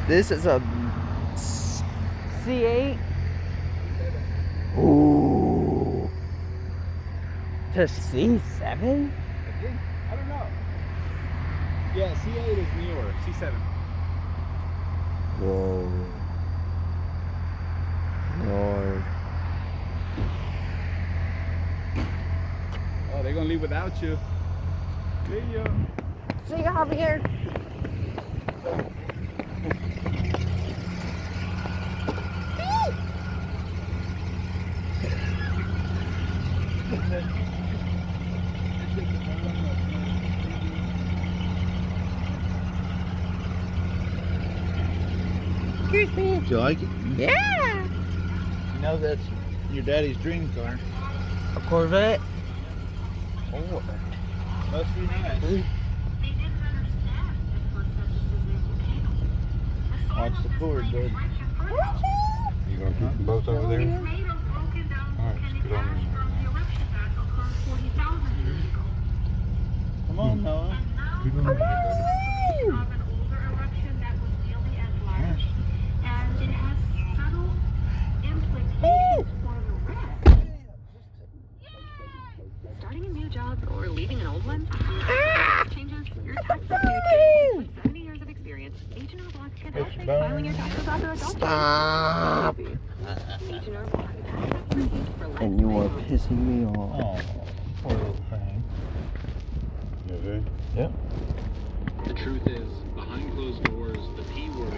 This is a C8. Ooh. To C7? Again, I don't know. Yeah, C8 is newer. C7. Whoa. Lord. Oh, they're gonna leave without you. See ya. See you over here. Excuse me. Do you like it? Yeah. You know that's your daddy's dream car. A Corvette. Oh, must be nice. Watch the cord, bud. You gonna keep them both over there? Alright, let's get on there. Come on, Noah. Keep on there. Starting a new job or leaving an old one? Changes your tax revenue. With 70 years of experience, H&R Block can help make filing your taxes after adult. Stop. H&R Block. And you are pissing me off. Oh, poor little thing. Is it? Yep. The truth is, behind closed doors, the P word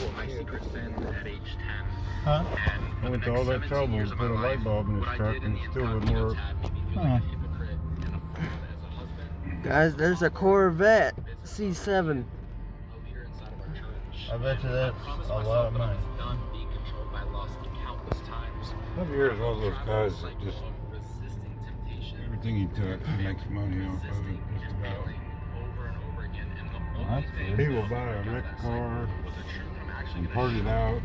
will my secret sin at age 10. Huh? I went to all that trouble to put a light bulb in his truck and it still wouldn't work. Huh. Guys, there's a Corvette C7. I bet you that's a lot of money. Javier is one of those guys that just, everything he touches, he makes money off of it, just about. That's good. He will buy a wrecked car and part it out,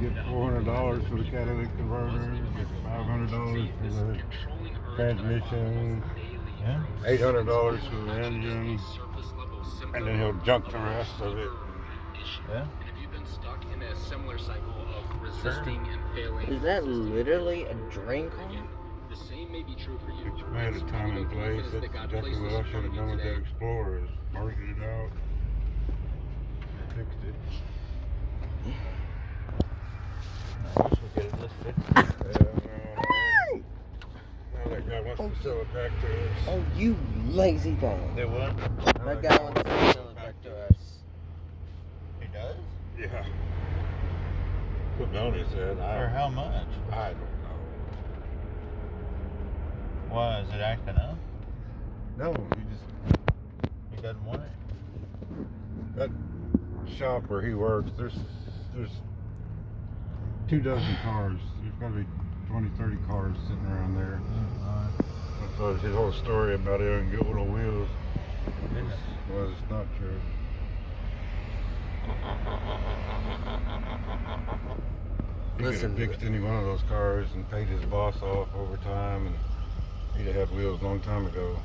get $400 for the catalytic converter, get $500 for the transmission, Yeah. $800 for the engine, and then he'll junk the rest of it. Yeah. If you've been stuck in a similar cycle of resisting and failing, Is that literally a drain car? the same may be true for you. It's bad at time and place. That's exactly what I should have done with that Explorer, is marketed it out and fixed it. I wish we could have just fixed it. Now that guy wants to sell it back to us. Oh, you lazy dog. They what? That guy wants to sell it back to us. He does? Yeah. Put on his head. For how much? I don't know. Why, is it acting up? No, He doesn't want it? that shop where he works, there's 24 cars. There's gotta be 20, 30 cars sitting around there. That's his whole story about it and get little wheels was not true. He could Listen, have fixed any one of those cars and paid his boss off over time, and he'd have had wheels a long time ago.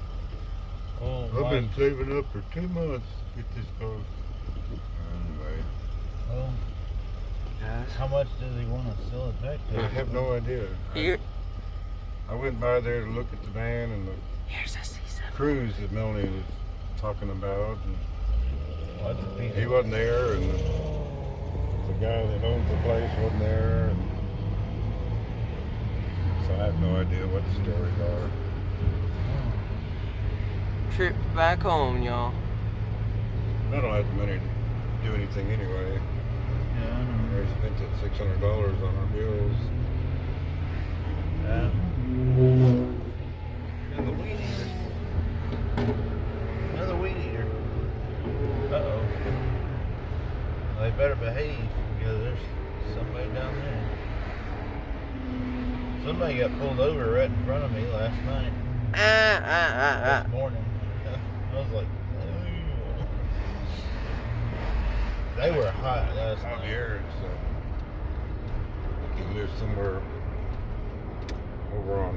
Oh, I've been saving up for 2 months to get this car. Anyway, well, Guys, how much does he want to sell it back to? I have no idea. here, I went by there to look at the van and the here's a C7. cruise that Melanie was talking about, and What's a piece he of- wasn't there, and the guy that owns the place wasn't there, and so I have no idea what the stories are. Trip back home, y'all. I don't have the money to do anything anyway. Yeah, I I know. already spent that $600 on our bills. Yeah. Another weed eater. Another weed eater. Uh-oh. Well, they better behave because there's somebody down there. Somebody got pulled over right in front of me last night. This morning. I was like, "Ew." They were hot last night. Javier, so he lives somewhere over on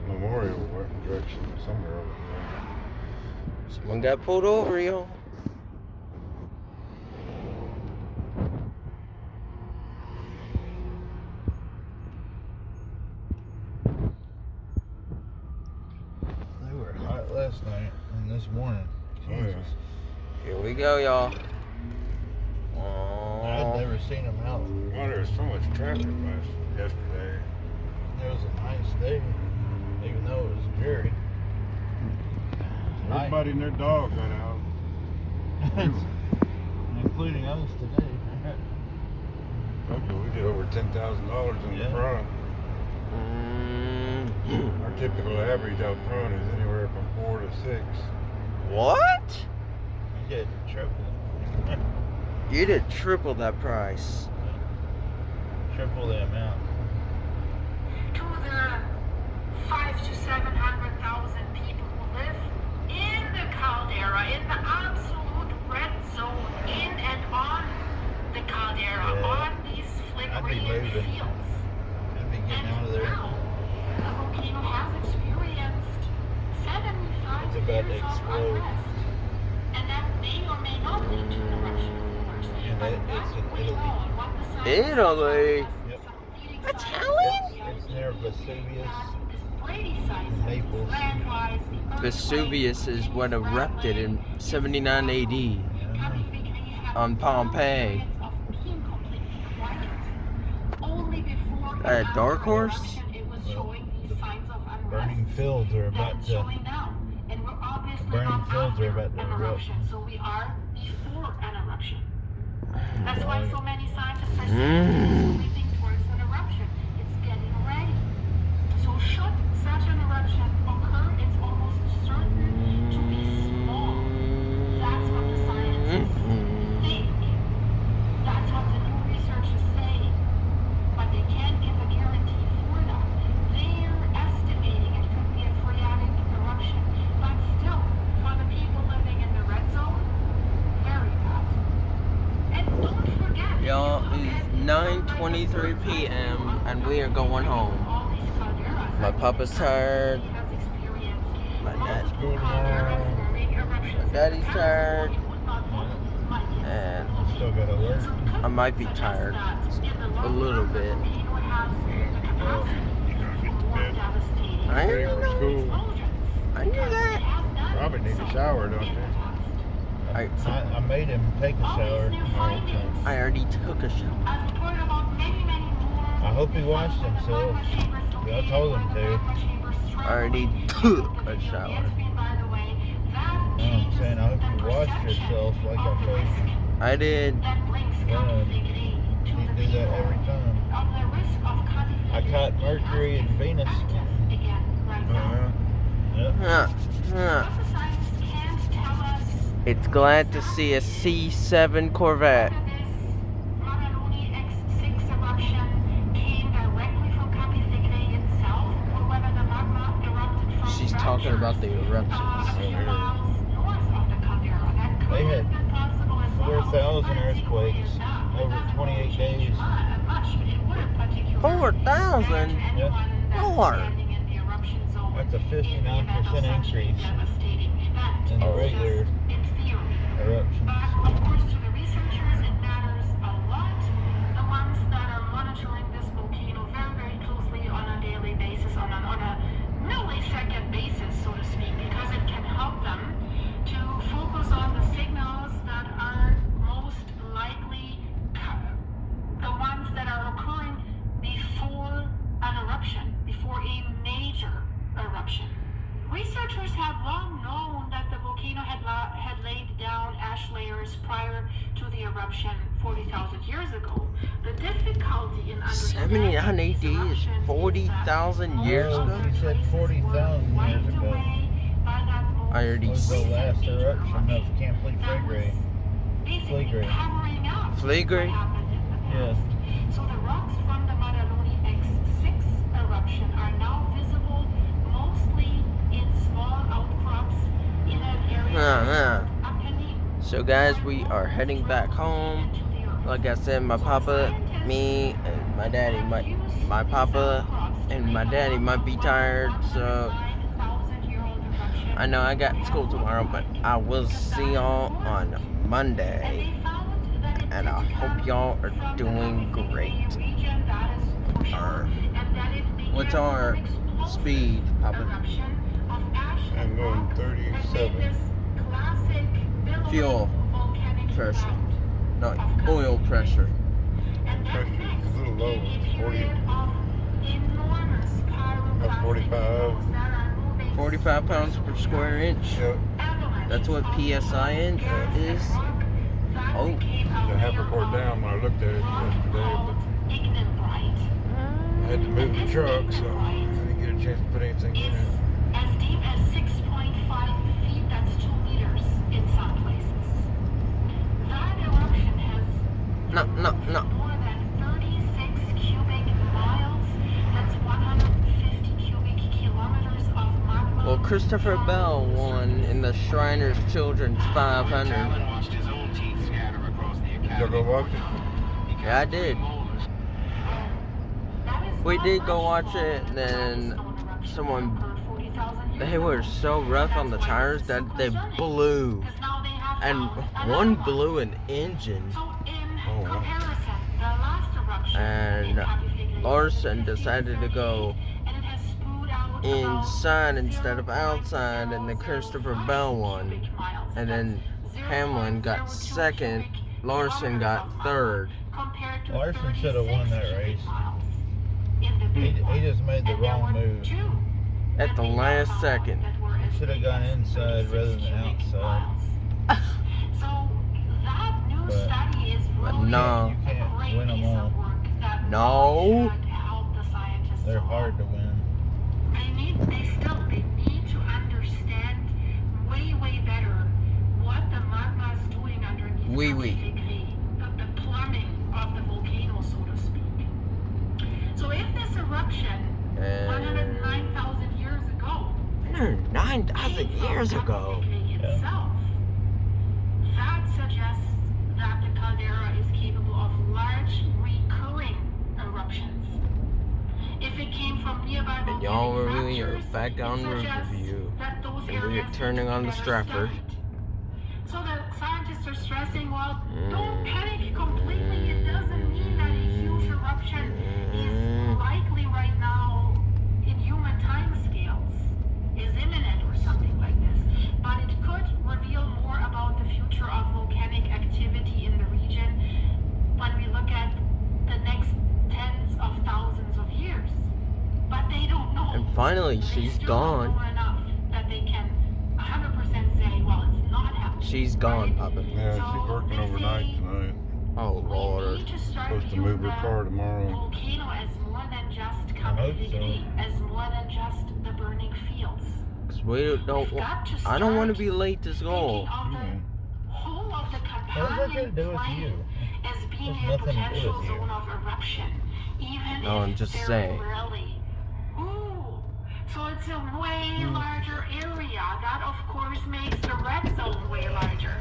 Memorial direction, somewhere over there. Someone got pulled over, y'all. last night and this morning. Oh, yeah. Here we go, y'all. I'd never seen them out. Oh, there was so much traffic yesterday. It was a nice day, even though it was dreary. Everybody and their dog got out. Including us today. Okay, we did over $10,000 in the Yeah. front. Our typical average out front is anywhere from 4 to 6. What? You did triple. You did triple that price. Triple the amount. To the 500,000 to 700,000 people who live in the caldera, in the absolute red zone, in and on the caldera, Yeah. on these I'd be flickering moving. fields. I'd be getting out of there. Now, the volcano has experienced 75 It's about to years of explode. unrest. And that may or may not lead to an eruption, of course. Yeah, But it's in we Italy. know what the scientists Italy? tell us, Yep. some leading Italian? scientists It's near Vesuvius. this Brady size Naples. landrise, the Vesuvius is what erupted in 79 AD on Pompeii. At Dark Horse? Burning fields are about to. Burning fields are about to erupt. So we are before an eruption. That's why so many scientists are Mm. leading towards an eruption. It's getting ready. So should such an eruption occur, it's almost certain to be small. That's what the scientists think. That's what the new research is saying. But they can't give a guarantee for that. They're estimating it could be a phreatic eruption. But still, for the people living in the red zone, very bad. And don't forget, Y'all, it's 9:23 p.m. and we are going home. My papa's tired. My daddy's tired. And Still gotta work. I might be tired a little bit. I Ready for school. I knew that. Probably need a shower, don't you? I made him take a shower. I already took a shower. I hope he washed himself. I told him to. I already took a shower. No, I'm saying I hope you washed yourself like I told you. I did. Yeah. You do that every time. I caught Mercury and Venus. Yep. Huh. Huh. It's glad to see a C7 Corvette. She's talking about the eruptions. They had 4,000 earthquakes over 28 days. 4,000? Yeah. Lord. That's a 59% increase in the regular eruptions. But of course, to the researchers, it matters a lot. The ones that are monitoring this volcano very, very closely on a daily basis, on a millisecond basis, so to speak, because it can help them to focus on the signals that are most likely the ones that are occurring before an eruption, before a major eruption. Researchers have long known that the volcano had laid down ash layers prior to the eruption 40,000 years ago. The difficulty in understanding 79 AD these is eruptions 40,000 years Oh, ago? she said 40,000 years ago. I already Was the last eruption of Camp Flegrei. Flegrei. Flegrei? Yes. So the rocks from the Maddaloni X6 eruption are now visible mostly in small outcrops in an area So guys, we are heading back home. Like I said, my papa, me, and my daddy my papa and my daddy might be tired, so I know I got school tomorrow, but I will see y'all on Monday. And I hope y'all are doing great. What's our speed, Papa? I'm going 37. This classic billowing Fuel volcanic pressure. eruption No, of oil Krakatoa. pressure. And then Pressure is a next little low, came a 40. period of enormous pyroclastic 45. flows that are moving 45 pounds per square inch. Yep. That's what PSI is. Oh. The half a quart down when I looked at it yesterday, but I had to move the truck, so I didn't get a chance to put anything in it. As deep as 6.5 feet, that's 2 meters in some places. That eruption has No. more than 36 cubic miles. That's 150 cubic kilometers of magma. Well, Christopher Bell won in the Shriners Children's 500. Y'all go watch it? Yeah, I did. We did go watch it, then they were so rough on the tires that they blew. And one blew an engine. And Larson decided to go inside instead of outside, and then Christopher Bell won. And then Hamlin got second, Larson got third. Larson should have won that race. He just made the wrong move. At the last second. He should have gone inside rather than outside. But no. You can't win them all. No. They're hard to win. They need to understand way better what the magma is doing underneath the plumbing of the volcano, so to speak. So if this eruption 109,000 years ago 109,000 years ago. itself, that suggests that the caldera is capable of large recurring eruptions. If it came from nearby And y'all were volcanic really fractures, back it on suggests review. that those And we are areas turning on the better Stratford. studied. So the scientists are stressing, well, don't panic completely. It doesn't mean that a huge eruption is likely right now in human timescales, is imminent or something like this. But it could reveal more about the future of volcanic activity in the region when we look at the next tens of thousands of years. But they don't know. And finally, They she's still gone. don't know enough that they can 100% say, well, it's not happening. She's gone, Papa. Yeah, she's working overnight tonight. Oh, Lord. Supposed to move her car tomorrow. Volcano as more than just I hope so. Kamigiri, as more than just the burning fields. 'Cause we don't want. I don't want to be late to school. Thinking of the whole of the What does that got to companion do with planet you? as being Has a nothing to do potential with you. zone of eruption, even No, if I'm just very saying. rarely. Ooh, so it's a way larger area. That, of course, makes the red zone way larger.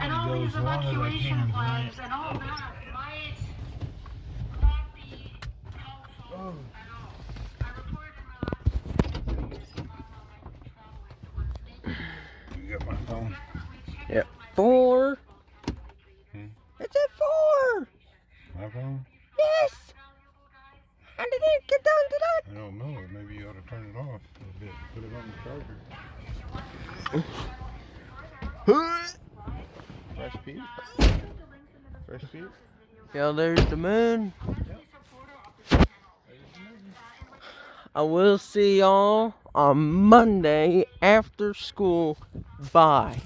And all Go these as long as I evacuation can plans tonight. and all that might not be helpful at all. I reported in my last You got my phone? Yep. 4. Hmm? It's at 4. My phone? Yes. How did it get down to that? I don't know. Maybe you ought to turn it off a bit. Put it on the charger. Fresh Pete? Fresh Pete? Yeah, there's the moon. I will see y'all on Monday after school. Bye.